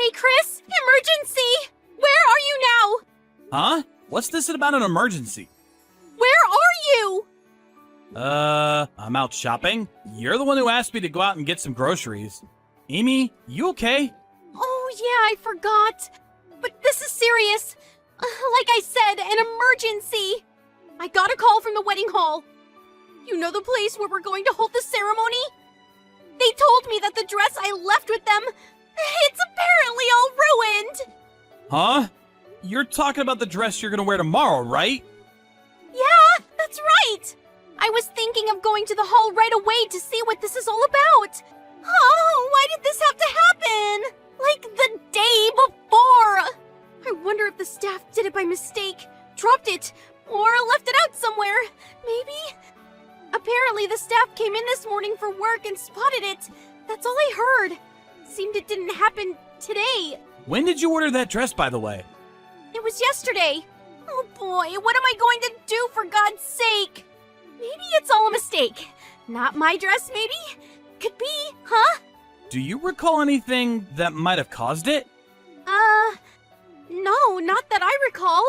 Hey, Chris! Emergency! Where are you now? Huh? What's this about an emergency? Where are you? I'm out shopping. You're the one who asked me to go out and get some groceries. Amy, you okay? Oh, yeah, I forgot. But this is serious. Like I said, an emergency. I got a call from the wedding hall. You know the place where we're going to hold the ceremony? They told me that the dress I left with them, it's apparently all ruined. Huh? You're talking about the dress you're gonna wear tomorrow, right? Yeah, that's right. I was thinking of going to the hall right away to see what this is all about. Oh, why did this have to happen? Like the day before. I wonder if the staff did it by mistake, dropped it, or left it out somewhere. Maybe? Apparently the staff came in this morning for work and spotted it. That's all I heard. Seemed it didn't happen today. When did you order that dress, by the way? It was yesterday. Oh boy, what am I going to do for God's sake? Maybe it's all a mistake. Not my dress, maybe? Could be, huh? Do you recall anything that might have caused it? No, not that I recall.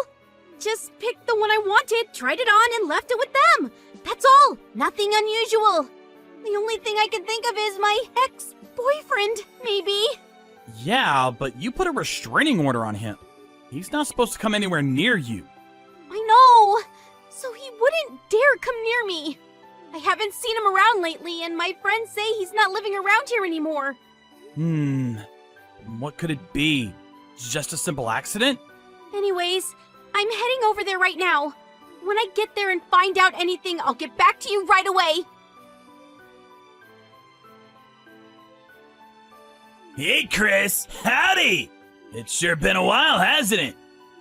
Just picked the one I wanted, tried it on, and left it with them. That's all. Nothing unusual. The only thing I can think of is my ex-boyfriend, maybe. Yeah, but you put a restraining order on him. He's not supposed to come anywhere near you. I know. So he wouldn't dare come near me. I haven't seen him around lately, and my friends say he's not living around here anymore. What could it be? Just a simple accident? Anyways, I'm heading over there right now. When I get there and find out anything, I'll get back to you right away. Hey, Chris. Howdy. It's sure been a while, hasn't it?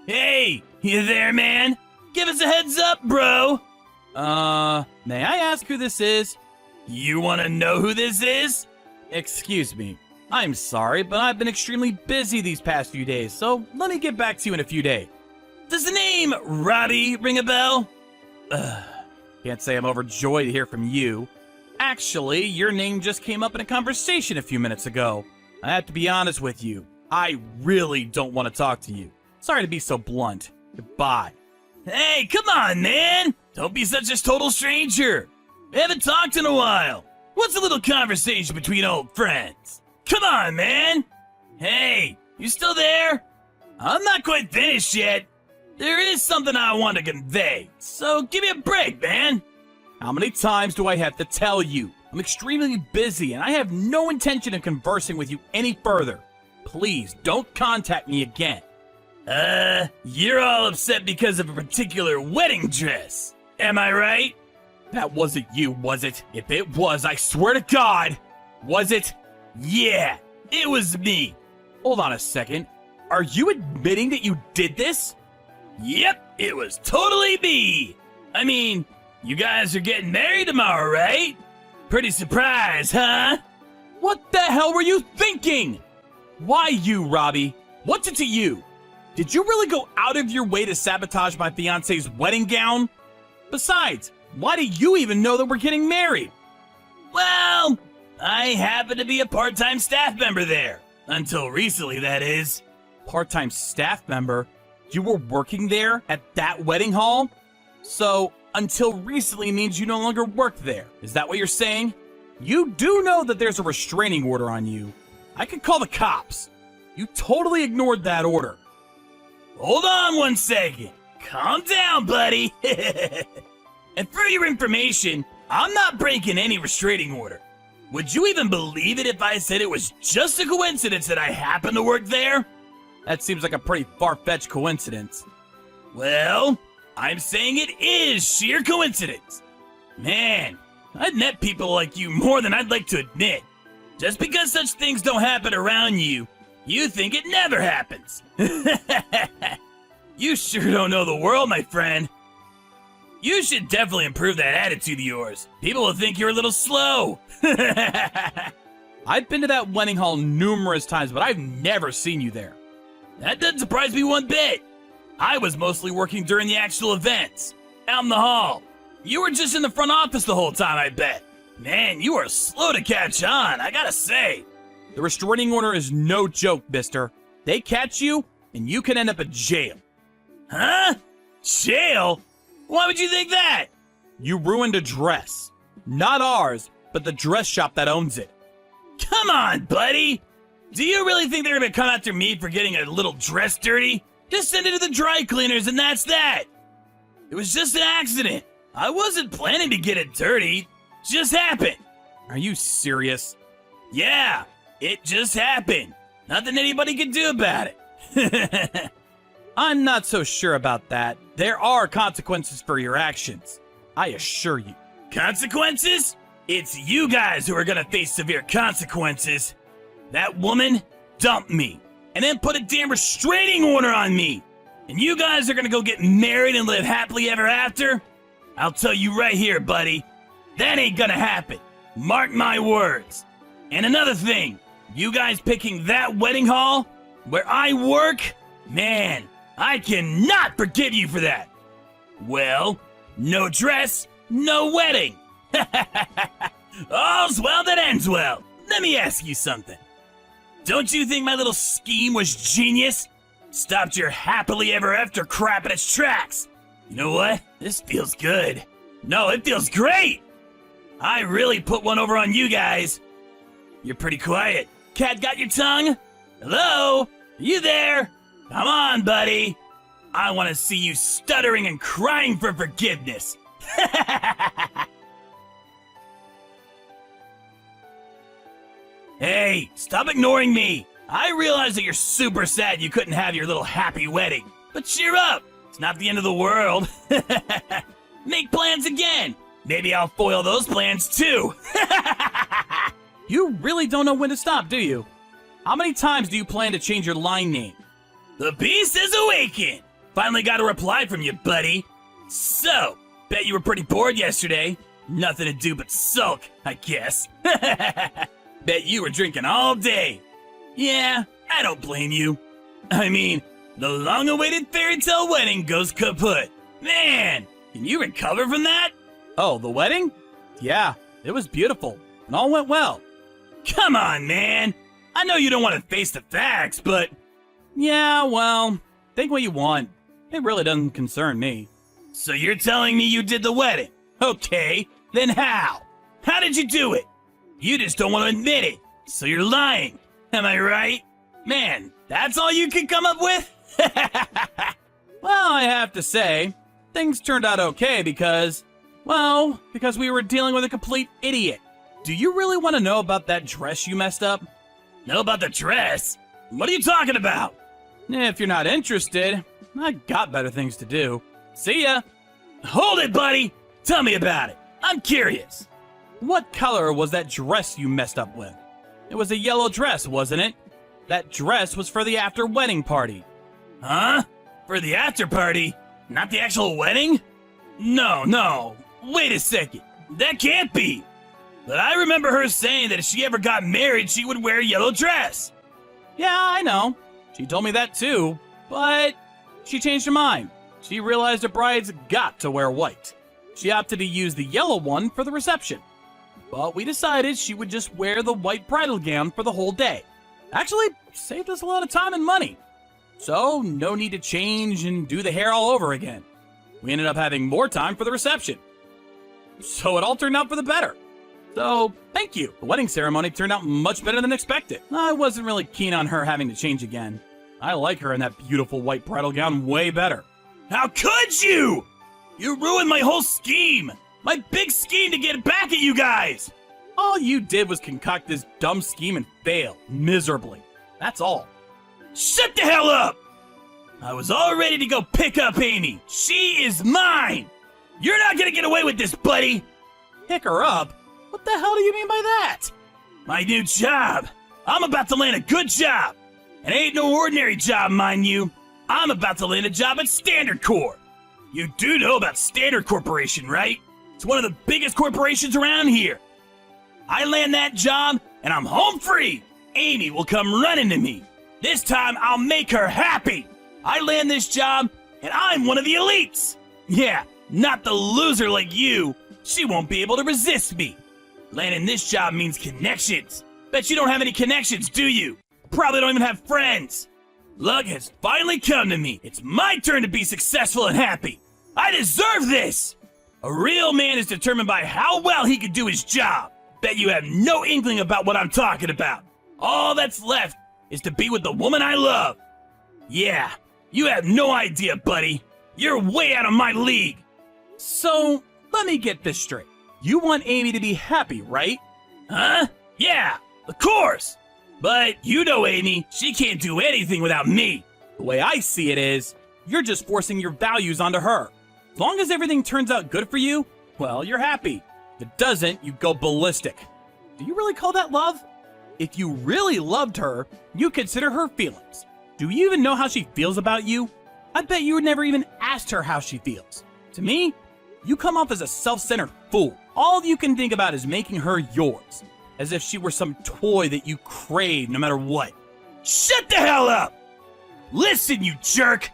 Hey, you there, man? Give us a heads up, bro. May I ask who this is? You want to know who this is? Excuse me. I'm sorry, but I've been extremely busy these past few days, so let me get back to you in a few days. Does the name Robbie ring a bell? Can't say I'm overjoyed to hear from you. Actually, your name just came up in a conversation a few minutes ago. I have to be honest with you. I really don't want to talk to you. Sorry to be so blunt. Goodbye. Hey, come on, man. Don't be such a total stranger. We haven't talked in a while. What's a little conversation between old friends? Come on, man. Hey, you still there? I'm not quite finished yet. There is something I want to convey, so give me a break, man. How many times do I have to tell you? I'm extremely busy and I have no intention of conversing with you any further. Please don't contact me again. You're all upset because of a particular wedding dress. Am I right? That wasn't you, was it? If it was, I swear to God. Was it? Yeah, it was me. Hold on a second. Are you admitting that you did this? Yep, it was totally me. I mean, you guys are getting married tomorrow, right? Pretty surprised, huh? What the hell were you thinking? Why you, Robbie? What's it to you? Did you really go out of your way to sabotage my fiance's wedding gown? Besides, why do you even know that we're getting married? Well, I happen to be a part-time staff member there. Until recently, that is. Part-time staff member? You were working there at that wedding hall? So, until recently means you no longer work there. Is that what you're saying? You do know that there's a restraining order on you. I could call the cops. You totally ignored that order. Hold on one second. Calm down, buddy. And for your information, I'm not breaking any restraining order. Would you even believe it if I said it was just a coincidence that I happen to work there? That seems like a pretty far-fetched coincidence. Well, I'm saying it is sheer coincidence. Man, I've met people like you more than I'd like to admit. Just because such things don't happen around you, you think it never happens. You sure don't know the world, my friend. You should definitely improve that attitude of yours. People will think you're a little slow. I've been to that wedding hall numerous times, but I've never seen you there. That doesn't surprise me one bit. I was mostly working during the actual events, out in the hall. You were just in the front office the whole time, I bet. Man, you are slow to catch on, I gotta say. The restraining order is no joke, mister. They catch you, and you can end up in jail. Huh? Jail? Why would you think that? You ruined a dress. Not ours, but the dress shop that owns it. Come on, buddy. Do you really think they're gonna come after me for getting a little dress dirty? Just send it to the dry cleaners and that's that. It was just an accident. I wasn't planning to get it dirty. Just happened. Are you serious? Yeah, it just happened. Nothing anybody can do about it. I'm not so sure about that. There are consequences for your actions. I assure you. Consequences? It's you guys who are gonna face severe consequences. That woman dumped me and then put a damn restraining order on me. And you guys are gonna go get married and live happily ever after? I'll tell you right here, buddy. That ain't gonna happen. Mark my words. And another thing, you guys picking that wedding hall where I work? Man, I cannot forgive you for that. Well, no dress, no wedding. All's well that ends well. Let me ask you something. Don't you think my little scheme was genius? Stopped your happily ever after crap in its tracks. You know what? This feels good. No, it feels great. I really put one over on you guys. You're pretty quiet. Cat got your tongue? Hello? Are you there? Come on, buddy. I want to see you stuttering and crying for forgiveness. Hey, stop ignoring me. I realize that you're super sad you couldn't have your little happy wedding. But cheer up. It's not the end of the world. Make plans again. Maybe I'll foil those plans too. You really don't know when to stop, do you? How many times do you plan to change your line name? The beast is awakened. Finally got a reply from you, buddy. So, bet you were pretty bored yesterday. Nothing to do but sulk, I guess. Bet you were drinking all day. Yeah, I don't blame you. I mean, the long-awaited fairy tale wedding goes kaput. Man, can you recover from that? Oh, the wedding? Yeah, it was beautiful, and all went well. Come on, man. I know you don't want to face the facts, but... Yeah, well, think what you want. It really doesn't concern me. So you're telling me you did the wedding? Okay, then how? How did you do it? You just don't want to admit it, so you're lying. Am I right? Man, that's all you can come up with? Well, I have to say, things turned out okay because we were dealing with a complete idiot. Do you really want to know about that dress you messed up? Know about the dress? What are you talking about? If you're not interested, I got better things to do. See ya! Hold it, buddy! Tell me about it. I'm curious. What color was that dress you messed up with? It was a yellow dress, wasn't it? That dress was for the after-wedding party. Huh? For the after party? Not the actual wedding? No. Wait a second. That can't be. But I remember her saying that if she ever got married, she would wear a yellow dress. Yeah, I know. She told me that too, but she changed her mind. She realized a bride's got to wear white. She opted to use the yellow one for the reception. But we decided she would just wear the white bridal gown for the whole day. Actually, saved us a lot of time and money. So, no need to change and do the hair all over again. We ended up having more time for the reception. So it all turned out for the better. So, thank you. The wedding ceremony turned out much better than expected. I wasn't really keen on her having to change again. I like her in that beautiful white bridal gown way better. How could you? You ruined my whole scheme. My big scheme to get back at you guys. All you did was concoct this dumb scheme and fail miserably. That's all. Shut the hell up! I was all ready to go pick up Amy. She is mine. You're not gonna get away with this, buddy. Pick her up? What the hell do you mean by that? My new job. I'm about to land a good job. It ain't no ordinary job, mind you. I'm about to land a job at Standard Corp. You do know about Standard Corporation, right? It's one of the biggest corporations around here. I land that job, and I'm home free. Amy will come running to me. This time, I'll make her happy. I land this job, and I'm one of the elites. Yeah, not the loser like you. She won't be able to resist me. Landing this job means connections. Bet you don't have any connections, do you? Probably don't even have friends. Luck has finally come to me. It's my turn to be successful and happy. I deserve this! A real man is determined by how well he can do his job. Bet you have no inkling about what I'm talking about. All that's left is to be with the woman I love. Yeah, you have no idea, buddy. You're way out of my league. So, let me get this straight. You want Amy to be happy, right? Huh? Yeah, of course. But you know Amy, she can't do anything without me. The way I see it is, you're just forcing your values onto her. As long as everything turns out good for you, well, you're happy. If it doesn't, you go ballistic. Do you really call that love? If you really loved her, you consider her feelings. Do you even know how she feels about you? I bet you never even asked her how she feels. To me, you come off as a self-centered fool. All you can think about is making her yours, as if she were some toy that you crave no matter what. Shut the hell up! Listen, you jerk!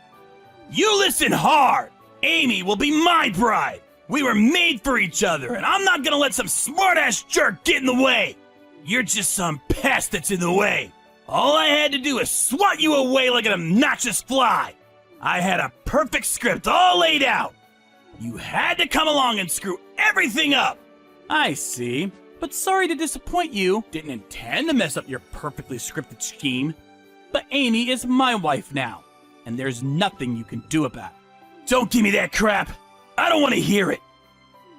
You listen hard! Amy will be my bride! We were made for each other, and I'm not gonna let some smart-ass jerk get in the way! You're just some pest that's in the way. All I had to do is swat you away like an obnoxious fly. I had a perfect script all laid out. You had to come along and screw everything up. I see. But sorry to disappoint you. Didn't intend to mess up your perfectly scripted scheme. But Amy is my wife now, and there's nothing you can do about it. Don't give me that crap. I don't want to hear it.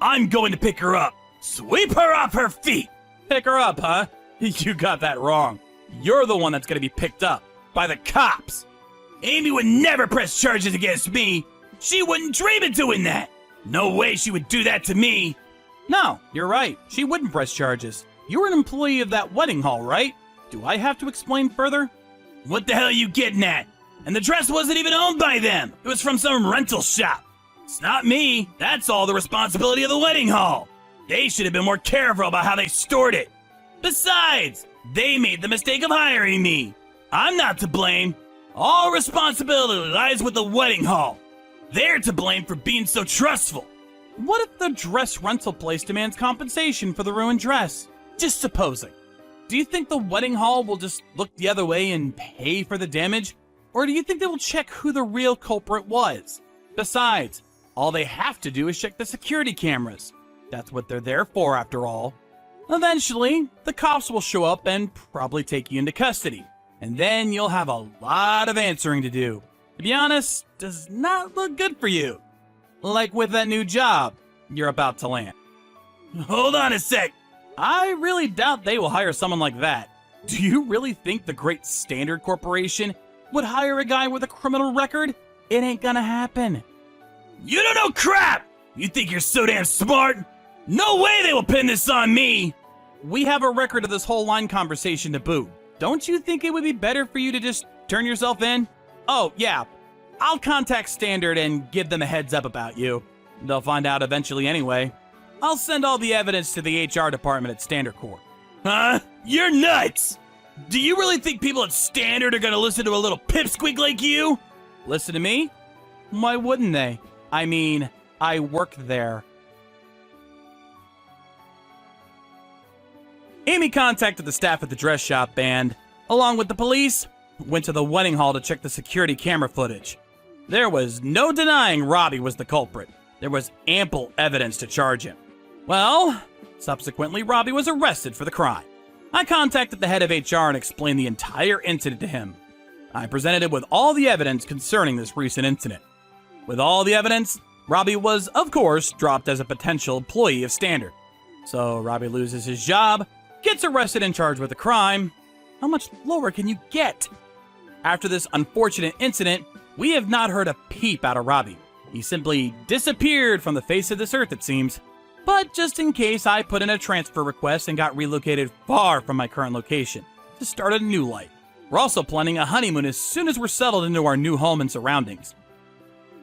I'm going to pick her up. Sweep her off her feet. Pick her up, huh? You got that wrong. You're the one that's gonna be picked up by the cops. Amy would never press charges against me. She wouldn't dream of doing that. No way she would do that to me. No, you're right. She wouldn't press charges. You were an employee of that wedding hall, right? Do I have to explain further? What the hell are you getting at? And the dress wasn't even owned by them. It was from some rental shop. It's not me. That's all the responsibility of the wedding hall. They should have been more careful about how they stored it. Besides, they made the mistake of hiring me. I'm not to blame. All responsibility lies with the wedding hall. They're to blame for being so trustful. What if the dress rental place demands compensation for the ruined dress? Just supposing. Do you think the wedding hall will just look the other way and pay for the damage? Or do you think they will check who the real culprit was? Besides, all they have to do is check the security cameras. That's what they're there for, after all. Eventually, the cops will show up and probably take you into custody. And then you'll have a lot of answering to do. To be honest, does not look good for you. Like with that new job you're about to land. Hold on a sec. I really doubt they will hire someone like that. Do you really think the Great Standard Corporation would hire a guy with a criminal record? It ain't gonna happen. You don't know crap! You think you're so damn smart? No way they will pin this on me! We have a record of this whole line conversation to boot. Don't you think it would be better for you to just turn yourself in? Oh, yeah. I'll contact Standard and give them a heads up about you. They'll find out eventually anyway. I'll send all the evidence to the HR department at Standard Corp. Huh? You're nuts! Do you really think people at Standard are gonna listen to a little pipsqueak like you? Listen to me? Why wouldn't they? I mean, I work there. Amy contacted the staff at the dress shop and, along with the police, went to the wedding hall to check the security camera footage. There was no denying Robbie was the culprit. There was ample evidence to charge him. Well, subsequently, Robbie was arrested for the crime. I contacted the head of HR and explained the entire incident to him. I presented him with all the evidence concerning this recent incident. With all the evidence, Robbie was, of course, dropped as a potential employee of Standard. So Robbie loses his job, gets arrested and charged with a crime. How much lower can you get? After this unfortunate incident, we have not heard a peep out of Robbie. He simply disappeared from the face of this earth, it seems. But just in case, I put in a transfer request and got relocated far from my current location to start a new life. We're also planning a honeymoon as soon as we're settled into our new home and surroundings.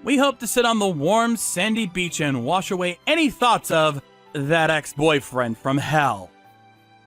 We hope to sit on the warm, sandy beach and wash away any thoughts of that ex-boyfriend from hell.